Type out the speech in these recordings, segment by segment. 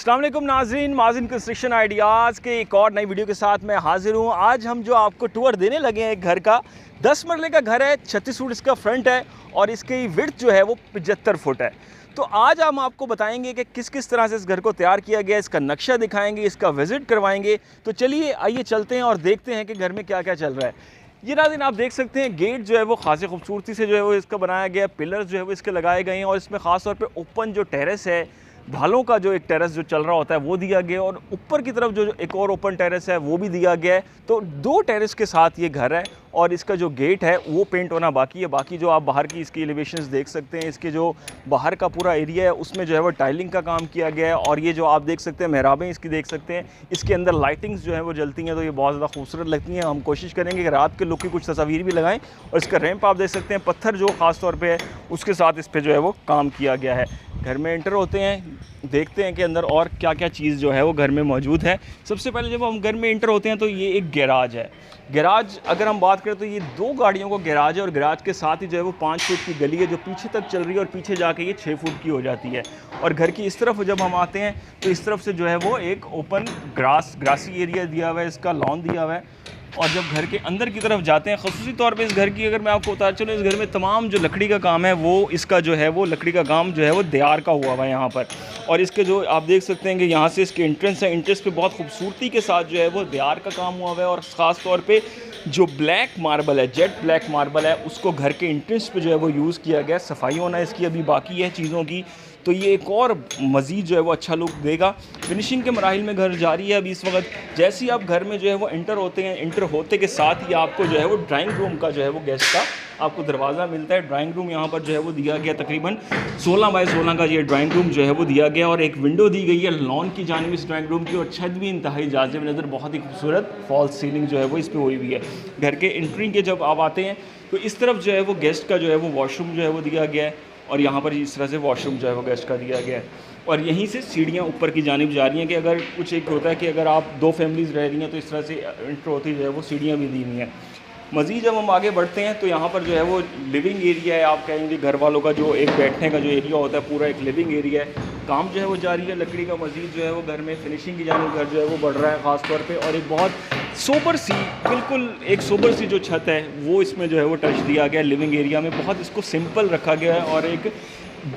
अस्सलाम वालेकुम नाज़रीन, माज़िन कंस्ट्रक्शन आइडियाज़ के एक और नई वीडियो के साथ मैं हाज़िर हूँ। आज हम जो आपको टूर देने लगे हैं एक घर का, 10 मरले का घर है, 36 फुट इसका फ्रंट है और इसकी विड्थ जो है वो 75 फुट है। तो आज हम आपको बताएंगे कि किस किस तरह से इस घर को तैयार किया गया है, इसका नक्शा दिखाएंगे, इसका विज़िट करवाएंगे। तो चलिए आइए चलते हैं और देखते हैं कि घर में क्या क्या चल रहा है। ये नाज़रीन आप देख सकते हैं गेट जो है वो खासी खूबसूरती से जो है वो इसका बनाया गया है, पिलर्स जो है वो इसके लगाए गए हैं और इसमें ख़ास तौर पे ओपन जो टेरेस है, भालों का जो एक टेरेस जो चल रहा होता है वो दिया गया है और ऊपर की तरफ जो एक और ओपन टेरेस है वो भी दिया गया है। तो 2 टेरेस के साथ ये घर है और इसका जो गेट है वो पेंट होना बाकी है। बाकी जो आप बाहर की इसकी एलिवेशंस देख सकते हैं, इसके जो बाहर का पूरा एरिया है उसमें जो है वो टाइलिंग का काम किया गया है और ये जो आप देख सकते हैं मेहराबें इसकी देख सकते हैं, इसके अंदर लाइटिंग्स जो है वो जलती हैं तो ये बहुत ज़्यादा खूबसूरत लगती हैं। हम कोशिश करेंगे कि रात के लुक की कुछ तस्वीर भी लगाएं और इसका रैंप आप देख सकते हैं, पत्थर जो ख़ास तौर पर है उसके साथ इस पर जो है वो काम किया गया है। घर में एंटर होते हैं, देखते हैं कि अंदर और क्या क्या चीज़ जो है वो घर में मौजूद है। सबसे पहले जब हम घर में एंटर होते हैं तो ये एक गैराज है। गैराज अगर हम बात करें तो ये 2 गाड़ियों का गैराज है और गैराज के साथ ही जो है वो 5 फुट की गली है जो पीछे तक चल रही है और पीछे जाके ये 6 फुट की हो जाती है। और घर की इस तरफ जब हम आते हैं तो इस तरफ से जो है वो एक ओपन ग्रासी एरिया दिया हुआ है, इसका लॉन दिया हुआ है। और जब घर के अंदर की तरफ जाते हैं, ख़ुसूसी तौर पे इस घर की अगर मैं आपको बता चलूँ, इस घर में तमाम जो लकड़ी का काम है वो इसका जो है वो लकड़ी का काम जो है वो दियार का हुआ है यहाँ पर। और इसके जो आप देख सकते हैं कि यहाँ से इसके एंट्रेंस है, एंट्रेंस पे बहुत खूबसूरती के साथ जो है वो दियार का काम हुआ है और ख़ास तौर पे जो ब्लैक मार्बल है, जेट ब्लैक मार्बल है, उसको घर के एंट्रेंस पे जो है वो यूज़ किया गया। सफाई होना इसकी अभी बाकी है चीज़ों की, तो ये एक और मज़ीद जो है वो अच्छा लुक देगा। फिनिशिंग के मराहिल में घर जारी है अभी इस वक्त। जैसे ही आप घर में जो है वो एंटर होते हैं, एंटर होते के साथ ही आपको जो है वो ड्राइंग रूम का जो है वो गेस्ट का आपको दरवाज़ा मिलता है। ड्राइंग रूम यहाँ पर जो है वो दिया गया, तकरीबन 16 बाई 16 का ये ड्राइंग रूम जो है वो दिया गया और एक विंडो दी गई है लॉन की जानिब इस ड्राइंग रूम की और छत भी इंतहाई जाज़िब नज़र, बहुत ही खूबसूरत फॉल्स सीलिंग जो है वो इस पर हुई हुई है। घर के एंट्री के जब आप आते हैं तो इस तरफ जो है वो गेस्ट का जो है वो वॉशरूम जो है वो दिया गया है और यहाँ पर इस तरह से वॉशरूम जो है वो गेस्ट का दिया गया है और यहीं से सीढ़ियाँ ऊपर की जानिब जा रही हैं कि अगर कुछ एक होता है कि अगर आप 2 फैमिलीज़ रह रही हैं तो इस तरह से एंटर होती जो है वो सीढ़ियाँ भी दी हुई हैं। मज़ीद जब हम आगे बढ़ते हैं तो यहाँ पर जो है वो लिविंग एरिया है, आप कहेंगे घर वालों का जो एक बैठने का जो एरिया होता है पूरा एक लिविंग एरिया है। काम जो है वो जारी है लकड़ी का, मज़ीद जो है वो घर में फिनिशिंग की जानिब घर जो है वो बढ़ रहा है ख़ास तौर पे और एक बहुत सोबर सी, बिल्कुल एक सोबर सी जो छत है वो इसमें जो है वो टच दिया गया लिविंग एरिया में। बहुत इसको सिंपल रखा गया है और एक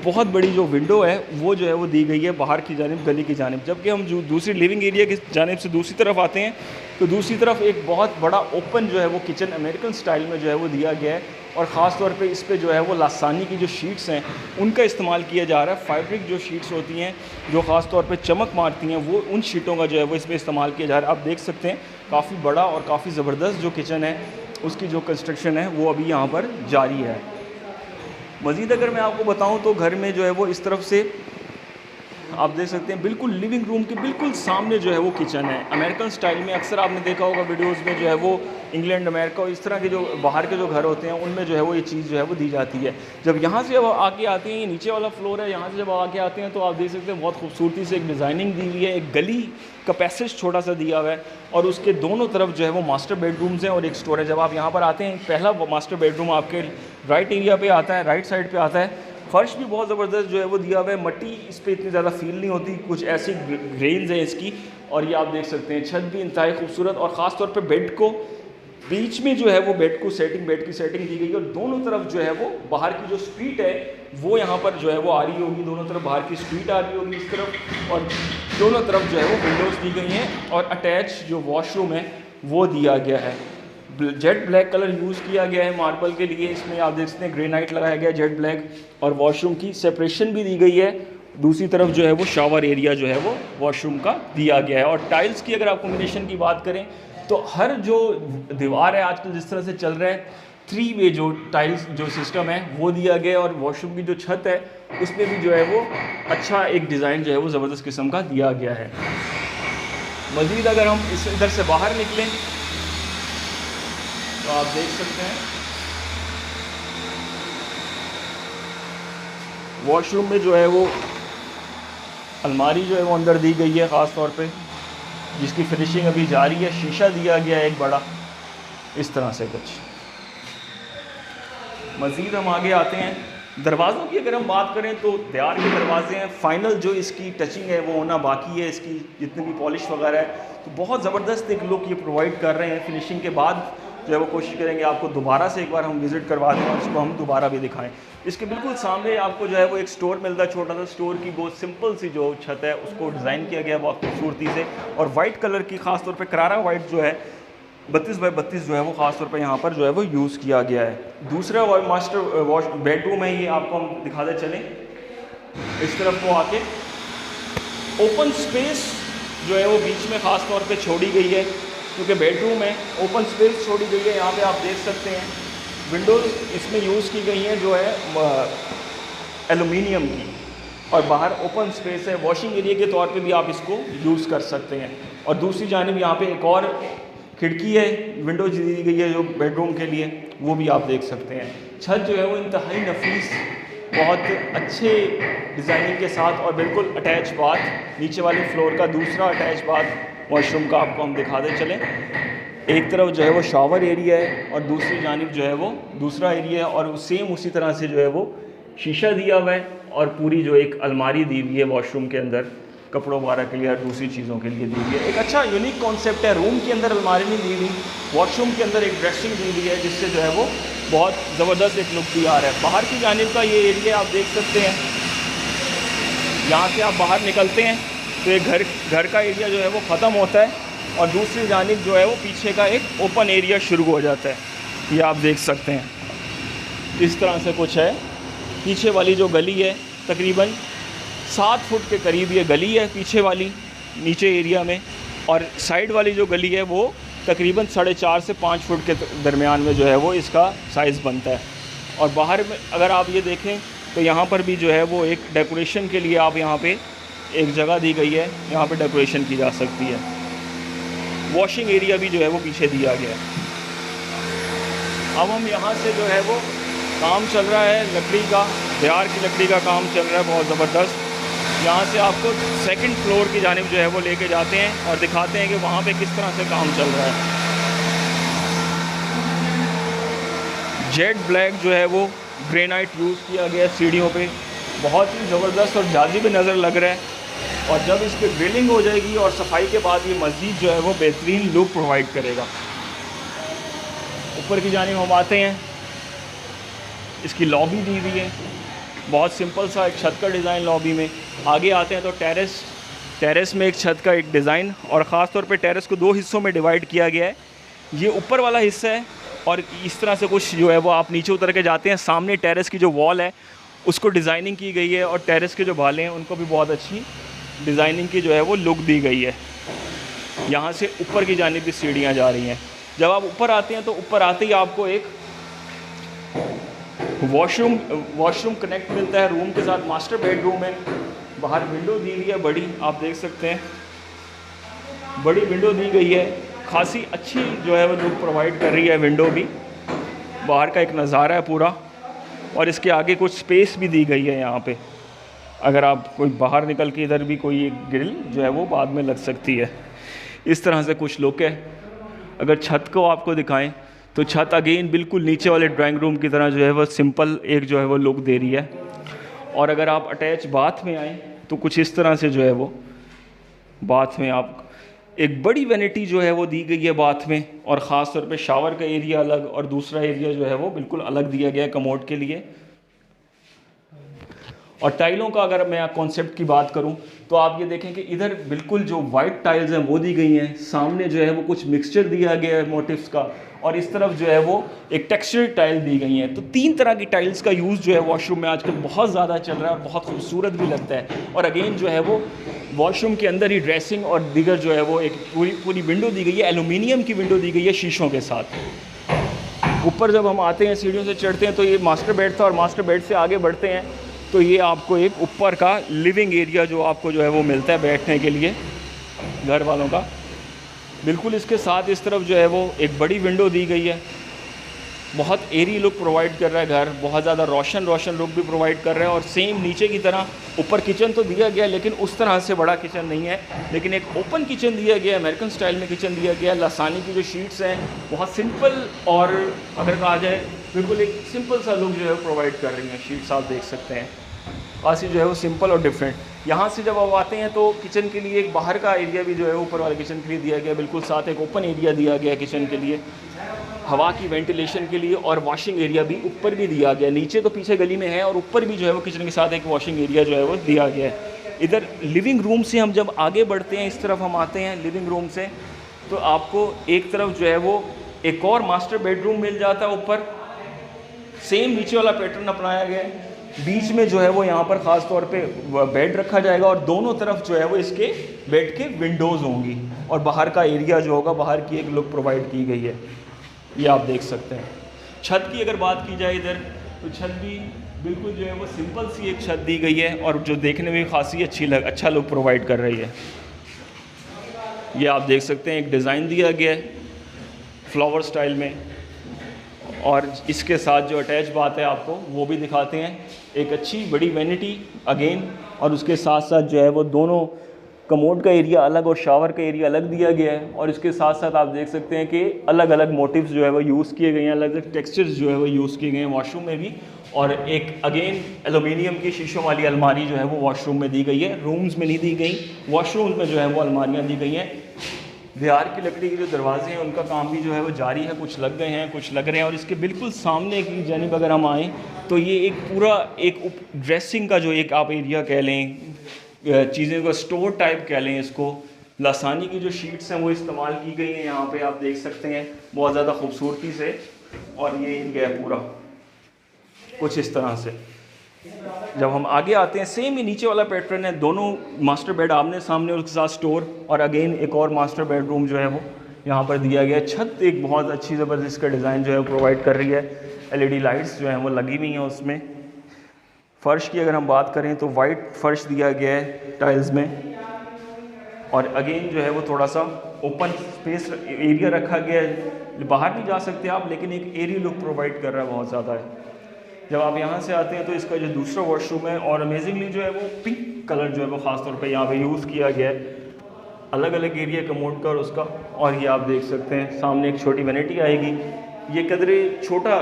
बहुत बड़ी जो विंडो है वो जो है वो दी गई है बाहर की जानिब, गली की जानिब। जबकि हम जो दूसरी लिविंग एरिया की जानिब से दूसरी तरफ आते हैं तो दूसरी तरफ एक बहुत बड़ा ओपन जो है वो किचन अमेरिकन स्टाइल में जो है वो दिया गया है और ख़ास तौर पे इस पे जो है वो लासानी की जो शीट्स हैं उनका इस्तेमाल किया जा रहा है। फैब्रिक जो शीट्स होती हैं जो ख़ास तौर पे चमक मारती हैं वो उन शीटों का जो है वो इसमें इस्तेमाल किया जा रहा है। आप देख सकते हैं काफ़ी बड़ा और काफ़ी ज़बरदस्त जो किचन है उसकी जो कंस्ट्रक्शन है वो अभी यहाँ पर जारी है। मज़ीद अगर मैं आपको बताऊं तो घर में जो है वो इस तरफ से आप देख सकते हैं बिल्कुल लिविंग रूम के बिल्कुल सामने जो है वो किचन है अमेरिकन स्टाइल में। अक्सर आपने देखा होगा वीडियोस में जो है वो इंग्लैंड, अमेरिका और इस तरह के जो बाहर के जो घर होते हैं उनमें जो है वो ये चीज़ जो है वो दी जाती है। जब यहाँ से जब आके आते हैं, ये नीचे वाला फ्लोर है, यहाँ से जब आके आते हैं तो आप देख सकते हैं बहुत खूबसूरती से एक डिज़ाइनिंग दी हुई है, एक गली का पैसेज छोटा सा दिया हुआ है और उसके दोनों तरफ जो है वो मास्टर बेडरूम्स हैं और एक स्टोर है। जब आप यहाँ पर आते हैं पहला मास्टर बेडरूम आपके राइट एरिया पे आता है, राइट साइड पे आता है। फ़र्श भी बहुत ज़बरदस्त जो है वो दिया हुआ है, मट्टी इस पर इतनी ज़्यादा फील नहीं होती, कुछ ऐसी ग्रेन्स हैं इसकी। और ये आप देख सकते हैं छत भी इंतहाई खूबसूरत और ख़ास तौर पे बेड को बीच में जो है वो बेड की सेटिंग दी गई और दोनों तरफ जो है वो बाहर की जो स्ट्रीट है वो यहाँ पर जो है वो आ रही होगी, दोनों तरफ बाहर की स्ट्रीट आ रही होगी इस तरफ और दोनों तरफ जो है वो विंडोज़ दी गई हैं और अटैच जो वॉशरूम है वो दिया गया है। जेट ब्लैक कलर यूज़ किया गया है मार्बल के लिए, इसमें आप देख सकते हैं ग्रेनाइट लगाया गया है जेट ब्लैक और वॉशरूम की सेपरेशन भी दी गई है। दूसरी तरफ जो है वो शावर एरिया जो है वो वॉशरूम का दिया गया है। और टाइल्स की अगर आप कॉम्बिनेशन की बात करें तो हर जो दीवार है आजकल जिस तरह से चल रहा है 3 वे जो टाइल्स जो सिस्टम है वो दिया गया है और वॉशरूम की जो छत है उसमें भी जो है वो अच्छा एक डिज़ाइन जो है वो ज़बरदस्त किस्म का दिया गया है। मज़ीद अगर हम इस इधर से बाहर निकलें तो आप देख सकते हैं वॉशरूम में जो है वो अलमारी जो है वो अंदर दी गई है ख़ास तौर पे, जिसकी फिनिशिंग अभी जारी है। शीशा दिया गया है एक बड़ा इस तरह से कुछ। मज़ीद हम आगे आते हैं, दरवाज़ों की अगर हम बात करें तो दीवार के दरवाजे हैं, फाइनल जो इसकी टचिंग है वो होना बाकी है, इसकी जितनी भी पॉलिश वगैरह है, तो बहुत ज़बरदस्त एक लुक ये प्रोवाइड कर रहे हैं। फिनिशिंग के बाद जो है वो कोशिश करेंगे आपको दोबारा से एक बार हम विज़िट करवा दें और इसको हम दोबारा भी दिखाएं। इसके बिल्कुल सामने आपको जो है वो एक स्टोर मिलता है, छोटा सा स्टोर की बहुत सिंपल सी जो छत है उसको डिज़ाइन किया गया है बहुत खूबसूरती से, और वाइट कलर की ख़ास तौर पे करारा वाइट जो है 32 बाई 32 जो है वो ख़ास तौर पे यहाँ पर जो है वो यूज़ किया गया है। दूसरा मास्टर वॉश बेडरूम है, ये आपको हम दिखाते चलें। इस तरफ को आके ओपन स्पेस जो है वो बीच में ख़ास तौर पे छोड़ी गई है, क्योंकि बेडरूम है, ओपन स्पेस छोड़ी गई है। यहाँ पे आप देख सकते हैं विंडोज़ इसमें यूज़ की गई हैं जो है एलुमिनियम की, और बाहर ओपन स्पेस है, वॉशिंग एरिया के तौर पे भी आप इसको यूज़ कर सकते हैं। और दूसरी जानिब यहाँ पे एक और खिड़की है, विंडो दी गई है जो बेडरूम के लिए, वो भी आप देख सकते हैं। छत जो है वो इंतहाई नफीस, बहुत अच्छे डिज़ाइनिंग के साथ, और बिल्कुल अटैच बाथ, नीचे वाले फ्लोर का दूसरा अटैच बाथ वॉशरूम का आपको हम दिखाते चलें। एक तरफ जो है वो शावर एरिया है और दूसरी जानिब जो है वो दूसरा एरिया है, और सेम उसी तरह से जो है वो शीशा दिया हुआ है, और पूरी जो एक अलमारी दी हुई है वॉशरूम के अंदर कपड़ों वगैरह के लिए और दूसरी चीज़ों के लिए दी हुई है। एक अच्छा यूनिक कॉन्सेप्ट है, रूम के अंदर अलमारी नहीं दी हुई, वॉशरूम के अंदर एक ड्रेसिंग दी हुई है, जिससे जो है वो बहुत ज़बरदस्त एक लुक भी आ रहा है। बाहर की जानिब का ये एरिया आप देख सकते हैं, यहाँ से आप बाहर निकलते हैं तो एक घर का एरिया जो है वो ख़त्म होता है, और दूसरी जानिब जो है वो पीछे का एक ओपन एरिया शुरू हो जाता है। ये आप देख सकते हैं, इस तरह से कुछ है। पीछे वाली जो गली है तकरीबन 7 फुट के करीब ये गली है पीछे वाली नीचे एरिया में, और साइड वाली जो गली है वो तकरीबन 4.5 से 5 फुट के दरमियान में जो है वो इसका साइज़ बनता है। और बाहर में अगर आप ये देखें तो यहाँ पर भी जो है वो एक डेकोरेशन के लिए आप यहाँ पे एक जगह दी गई है, यहाँ पे डेकोरेशन की जा सकती है। वॉशिंग एरिया भी जो है वो पीछे दिया गया है। अब हम यहाँ से जो है वो काम चल रहा है लकड़ी का, दीवार की लकड़ी का काम चल रहा है बहुत ज़बरदस्त। यहाँ से आपको सेकंड फ्लोर की जानिब जो है वो लेके जाते हैं और दिखाते हैं कि वहाँ पे किस तरह से काम चल रहा है। जेट ब्लैक जो है वो ग्रेनाइट यूज़ किया गया है सीढ़ियों पे, बहुत ही ज़बरदस्त और जाज़िब नज़र लग रहा है। और जब इस पर ड्रिलिंग हो जाएगी और सफाई के बाद ये मज़ीद जो है वो बेहतरीन लुक प्रोवाइड करेगा। ऊपर की जानिब हम आते हैं, इसकी लॉबी दी हुई है, बहुत सिंपल सा एक छत का डिज़ाइन लॉबी में। आगे आते हैं तो टेरेस में एक छत का एक डिज़ाइन, और ख़ास तौर पे टेरेस को 2 हिस्सों में डिवाइड किया गया है। ये ऊपर वाला हिस्सा है, और इस तरह से कुछ जो है वो आप नीचे उतर के जाते हैं, सामने टेरेस की जो वॉल है उसको डिज़ाइनिंग की गई है, और टेरेस के जो भाले हैं उनको भी बहुत अच्छी डिज़ाइनिंग की जो है वो लुक दी गई है। यहाँ से ऊपर की जानिब भी सीढ़ियाँ जा रही हैं। जब आप ऊपर आते हैं तो ऊपर आते ही आपको एक वॉशरूम कनेक्ट मिलता है रूम के साथ, मास्टर बेडरूम है। बाहर विंडो दी हुई है बड़ी, आप देख सकते हैं, बड़ी विंडो दी गई है, खासी अच्छी जो है वो लुक प्रोवाइड कर रही है विंडो भी। बाहर का एक नज़ारा है पूरा, और इसके आगे कुछ स्पेस भी दी गई है यहाँ पे, अगर आप कोई बाहर निकल के इधर भी कोई एक ग्रिल जो है वो बाद में लग सकती है। इस तरह से कुछ लुक है। अगर छत को आपको दिखाएं तो छत अगेन बिल्कुल नीचे वाले ड्राइंग रूम की तरह जो है वो सिंपल एक जो है वो लुक दे रही है। और अगर आप अटैच बाथ में आएँ तो कुछ इस तरह से जो है वो बाथ में आप एक बड़ी वैनिटी जो है वो दी गई है बाथ में, और ख़ास तौर पे शावर का एरिया अलग और दूसरा एरिया जो है वो बिल्कुल अलग दिया गया है कमोड के लिए। और टाइलों का अगर मैं कॉन्सेप्ट की बात करूं तो आप ये देखें कि इधर बिल्कुल जो वाइट टाइल्स हैं वो दी गई हैं, सामने जो है वो कुछ मिक्सचर दिया गया है मोटिव्स का, और इस तरफ जो है वो एक टेक्सचर टाइल दी गई हैं। तो 3 तरह की टाइल्स का यूज़ जो है वॉशरूम में आजकल बहुत ज़्यादा चल रहा है, और बहुत खूबसूरत भी लगता है। और अगेन जो है वो वॉशरूम के अंदर ही ड्रेसिंग और दीगर जो है वो एक पूरी विंडो दी गई है, एलुमिनियम की विंडो दी गई है शीशों के साथ। ऊपर जब हम आते हैं सीढ़ियों से चढ़ते हैं तो ये मास्टर बेड था, और मास्टर बेड से आगे बढ़ते हैं तो ये आपको एक ऊपर का लिविंग एरिया जो आपको जो है वो मिलता है बैठने के लिए घर वालों का। बिल्कुल इसके साथ इस तरफ जो है वो एक बड़ी विंडो दी गई है, बहुत एरी लुक प्रोवाइड कर रहा है घर, बहुत ज़्यादा रोशन लुक भी प्रोवाइड कर रहा है। और सेम नीचे की तरह ऊपर किचन तो दिया गया है, लेकिन उस तरह से बड़ा किचन नहीं है, लेकिन एक ओपन किचन दिया गया है, अमेरिकन स्टाइल में किचन दिया गया है। लासानी की जो शीट्स हैं बहुत सिंपल, और अगर कहा जाए बिल्कुल एक सिंपल सा लुक जो है प्रोवाइड कर रही हैं। शीट्स आप देख सकते हैं खासी जो है वो सिंपल और डिफरेंट। यहाँ से जब आप आते हैं तो किचन के लिए एक बाहर का एरिया भी जो है ऊपर वाले किचन के लिए दिया गया, बिल्कुल साथ एक ओपन एरिया दिया गया किचन के लिए, हवा की वेंटिलेशन के लिए। और वॉशिंग एरिया भी ऊपर भी दिया गया, नीचे तो पीछे गली में है, और ऊपर भी जो है वो किचन के साथ एक वॉशिंग एरिया जो है वो दिया गया है। इधर लिविंग रूम से हम जब आगे बढ़ते हैं, इस तरफ हम आते हैं लिविंग रूम से, तो आपको एक तरफ जो है वो एक और मास्टर बेडरूम मिल जाता है ऊपर। सेम नीचे वाला पैटर्न अपनाया गया है। बीच में जो है वो यहाँ पर ख़ास तौर पे बेड रखा जाएगा, और दोनों तरफ जो है वो इसके बेड के विंडोज़ होंगी, और बाहर का एरिया जो होगा, बाहर की एक लुक प्रोवाइड की गई है, ये आप देख सकते हैं। छत की अगर बात की जाए इधर, तो छत भी बिल्कुल जो है वो सिंपल सी एक छत दी गई है, और जो देखने में खासी अच्छा लुक प्रोवाइड कर रही है। ये आप देख सकते हैं एक डिज़ाइन दिया गया है फ्लावर स्टाइल में, और इसके साथ जो अटैच बात है आपको वो भी दिखाते हैं। एक अच्छी बड़ी वैनिटी अगेन, और उसके साथ साथ जो है वो दोनों कमोड का एरिया अलग और शावर का एरिया अलग दिया गया है। और इसके साथ साथ आप देख सकते हैं कि अलग अलग मोटिव्स जो है वो यूज़ किए गए हैं, अलग अलग टेक्सचर्स जो है वो यूज़ किए गए हैं वॉशरूम में भी। और एक अगेन एलुमिनियम की शीशों वाली अलमारी जो है वो वॉशरूम में दी गई है, रूम्स में नहीं दी गई, वॉशरूम्स में जो है वो अलमारियाँ दी गई हैं। बिहार की लकड़ी के जो दरवाजे हैं उनका काम भी जो है वो जारी है, कुछ लग गए हैं, कुछ लग रहे हैं। और इसके बिल्कुल सामने की जानिब अगर हम आएँ तो ये एक पूरा एक ड्रेसिंग का जो एक आप एरिया कह लें, चीज़ें को स्टोर टाइप कह लें इसको। लासानी की जो शीट्स हैं वो इस्तेमाल की गई हैं, यहाँ पे आप देख सकते हैं बहुत ज़्यादा खूबसूरती से। और ये एरिया है पूरा कुछ इस तरह से। जब हम आगे आते हैं, सेम ही नीचे वाला पैटर्न है, दोनों मास्टर बेड आमने सामने, उसके साथ स्टोर, और अगेन एक और मास्टर बेडरूम जो है वो यहाँ पर दिया गया है। छत एक बहुत अच्छी ज़बरदस्त का डिज़ाइन जो है प्रोवाइड कर रही है, एलईडी लाइट्स जो हैं वो लगी हुई हैं उसमें। फ़र्श की अगर हम बात करें तो वाइट फ़र्श दिया गया है टाइल्स में, और अगेन जो है वो थोड़ा सा ओपन स्पेस एरिया रखा गया है, बाहर नहीं जा सकते आप, लेकिन एक एरिया लुक प्रोवाइड कर रहा है बहुत ज़्यादा है। जब आप यहाँ से आते हैं तो इसका जो दूसरा वॉशरूम है, और अमेजिंगली जो है वो पिंक कलर जो है वो ख़ास तौर पे यहाँ पे यूज़ किया गया है, अलग अलग एरिया कमोड का और उसका। और ये आप देख सकते हैं सामने एक छोटी वैनिटी आएगी। ये कदरे छोटा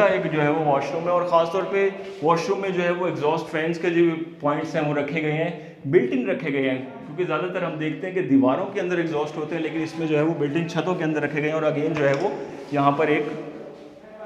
एक जो है वो वॉशरूम है, और ख़ास तौर पे वॉशरूम में जो है वो एग्जॉस्ट फैंस के जो पॉइंट्स हैं वो रखे गए हैं, बिल्ट इन रखे गए हैं। क्योंकि ज़्यादातर हम देखते हैं कि दीवारों के अंदर एग्जॉस्ट होते हैं, लेकिन इसमें जो है वो बिल्ट इन छतों के अंदर रखे गए हैं। और अगेन जो है वो यहाँ पर एक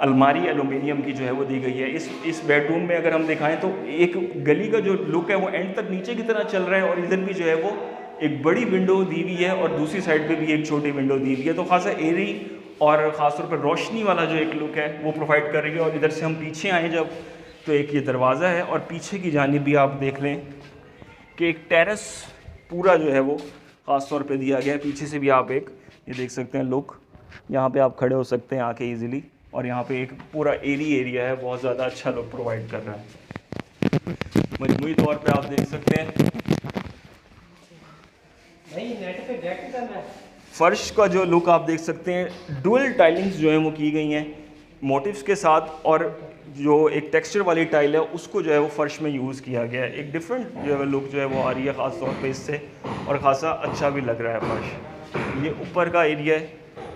अलमारी एलुमिनियम की जो है वो दी गई है। इस बेडरूम में अगर हम दिखाएं तो एक गली का जो लुक है वो एंड तक नीचे की तरह चल रहा है, और इधर भी जो है वो एक बड़ी विंडो दी हुई है, और दूसरी साइड पे भी एक छोटी विंडो दी हुई है। तो खासा एरी और ख़ासतौर पर रोशनी वाला जो एक लुक है वो प्रोवाइड कर रही है। और इधर से हम पीछे आएँ जब, तो एक ये दरवाज़ा है, और पीछे की जानिब भी आप देख लें कि एक टेरेस पूरा जो है वो ख़ास तौर पे दिया गया है। पीछे से भी आप एक ये देख सकते हैं लुक, यहाँ पे आप खड़े हो सकते हैं आके इजीली, और यहाँ पे एक पूरा एरिया है, बहुत ज़्यादा अच्छा लुक प्रोवाइड कर रहा है। मजमूई तौर पे आप देख सकते हैं फर्श का जो लुक आप देख सकते हैं, डुअल टाइलिंग्स जो है वो की गई हैं मोटिव्स के साथ, और जो एक टेक्सचर वाली टाइल है उसको जो है वो फर्श में यूज़ किया गया है। एक डिफरेंट जो है लुक जो है वो आ रही है ख़ास तौर पे इससे, और ख़ासा अच्छा भी लग रहा है फर्श। ये ऊपर का एरिया है,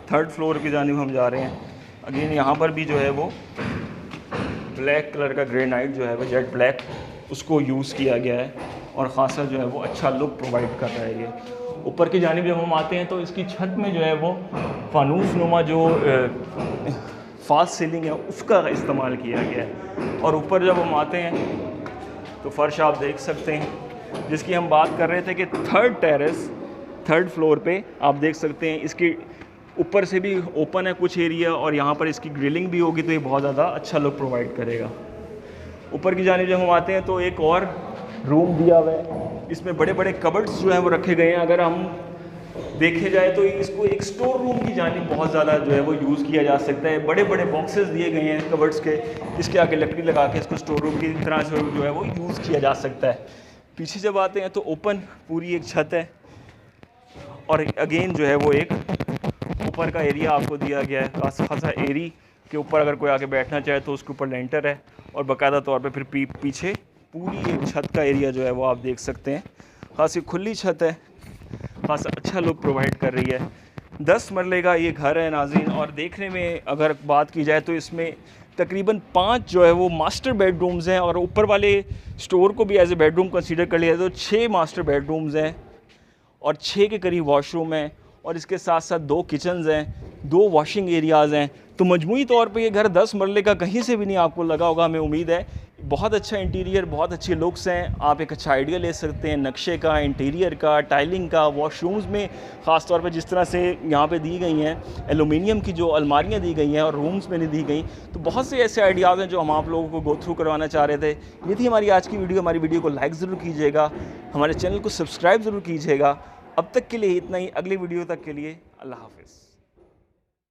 3rd फ्लोर की जानिब हम जा रहे हैं। अगेन यहाँ पर भी जो है वो ब्लैक कलर का ग्रेनाइट जो है वो जेट ब्लैक उसको यूज़ किया गया है, और ख़ासा जो है वो अच्छा लुक प्रोवाइड कर रहा है। ये ऊपर की जानिब जब हम आते हैं तो इसकी छत में जो है वो फानूस नुमा जो फास्ट सीलिंग है उसका इस्तेमाल किया गया है। और ऊपर जब हम आते हैं तो फ़र्श आप देख सकते हैं, जिसकी हम बात कर रहे थे कि 3rd फ्लोर पे आप देख सकते हैं इसकी ऊपर से भी ओपन है कुछ एरिया, और यहाँ पर इसकी ग्रिलिंग भी होगी, तो ये बहुत ज़्यादा अच्छा लुक प्रोवाइड करेगा। ऊपर की जानिब जब हम आते हैं तो एक और रूम दिया हुआ है, इसमें बड़े बड़े कबर्ड्स जो हैं वो रखे गए हैं। अगर हम देखे जाए तो इसको एक स्टोर रूम की जानिब बहुत ज़्यादा जो है वो यूज़ किया जा सकता है। बड़े बड़े बॉक्सेस दिए गए हैं कबर्ड्स के, इसके आगे लकड़ी लगा के इसको स्टोर रूम की तरह से जो है वो यूज़ किया जा सकता है। पीछे जब आते हैं तो ओपन पूरी एक छत है, और अगेन जो है वो एक ऊपर का एरिया आपको दिया गया है, खासा एरी के ऊपर अगर कोई आके बैठना चाहे तो उसके ऊपर लेंटर है, और बाकायदा तौर पे फिर पीछे पूरी एक छत का एरिया जो है वो आप देख सकते हैं। खासी खुली छत है, खासा अच्छा लुक प्रोवाइड कर रही है। 10 मरले का ये घर है नाज़रीन, और देखने में अगर बात की जाए तो इसमें तकरीबन 5 जो है वो मास्टर बेडरूम्स हैं, और ऊपर वाले स्टोर को भी एज ए बेडरूम कंसीडर कर लिया तो 6 मास्टर बेडरूम्स हैं और 6 के करीब वॉशरूम हैं, और इसके साथ साथ 2 किचन्स हैं, 2 वॉशिंग एरियाज़ हैं। तो मजमूई तौर पे ये घर 10 मरले का कहीं से भी नहीं आपको लगा होगा, हमें उम्मीद है। बहुत अच्छा इंटीरियर, बहुत अच्छे लुक्स हैं, आप एक अच्छा आइडिया ले सकते हैं नक्शे का, इंटीरियर का, टाइलिंग का। वॉशरूम्स में ख़ास तौर पे जिस तरह से यहाँ पे दी गई हैं, एलुमिनियम की जो अलमारियाँ दी गई हैं और रूम्स में नहीं दी गई, तो बहुत से ऐसे आइडियाज़ हैं जो हम आप लोगों को गो थ्रू करवाना चाह रहे थे। ये थी हमारी आज की वीडियो। हमारी वीडियो को लाइक ज़रूर कीजिएगा, हमारे चैनल को सब्सक्राइब ज़रूर कीजिएगा। अब तक के लिए इतना ही, अगली वीडियो तक के लिए अल्लाह हाफ़िज़।